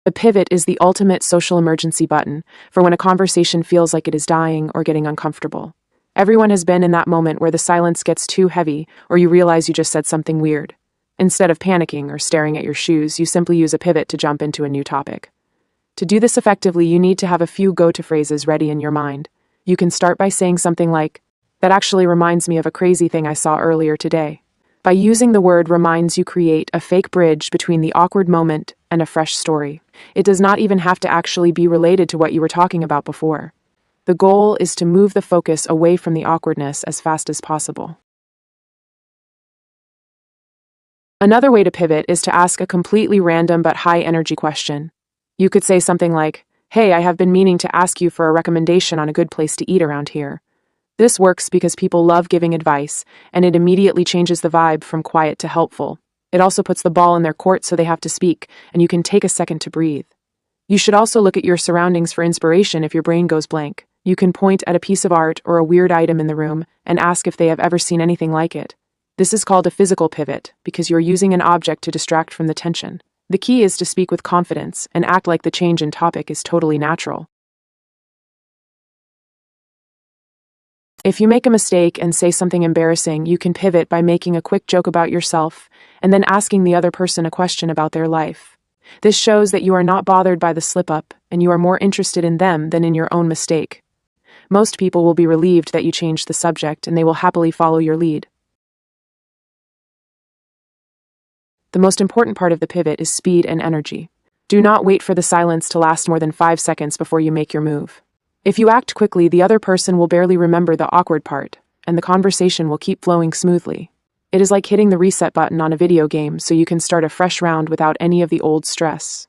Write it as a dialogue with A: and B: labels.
A: A pivot is the ultimate social emergency button for when a conversation feels like it is dying or getting uncomfortable. Everyone has been in that moment where the silence gets too heavy or you realize you just said something weird. Instead of panicking or staring at your shoes, you simply use a pivot to jump into a new topic. To do this effectively, you need to have a few go-to phrases ready in your mind. You can start by saying something like, "That actually reminds me of a crazy thing I saw earlier today." By using the word reminds, you create a fake bridge between the awkward moment and a fresh story. It does not even have to actually be related to what you were talking about before. The goal is to move the focus away from the awkwardness as fast as possible. Another way to pivot is to ask a completely random but high-energy question. You could say something like, "Hey, I have been meaning to ask you for a recommendation on a good place to eat around here." This works because people love giving advice, and it immediately changes the vibe from quiet to helpful. It also puts the ball in their court so they have to speak, and you can take a second to breathe. You should also look at your surroundings for inspiration if your brain goes blank. You can point at a piece of art or a weird item in the room and ask if they have ever seen anything like it. This is called a physical pivot because you're using an object to distract from the tension. The key is to speak with confidence and act like the change in topic is totally natural. If you make a mistake and say something embarrassing, you can pivot by making a quick joke about yourself and then asking the other person a question about their life. This shows that you are not bothered by the slip-up and you are more interested in them than in your own mistake. Most people will be relieved that you changed the subject and they will happily follow your lead. The most important part of the pivot is speed and energy. Do not wait for the silence to last more than 5 seconds before you make your move. If you act quickly, the other person will barely remember the awkward part, and the conversation will keep flowing smoothly. It is like hitting the reset button on a video game so you can start a fresh round without any of the old stress.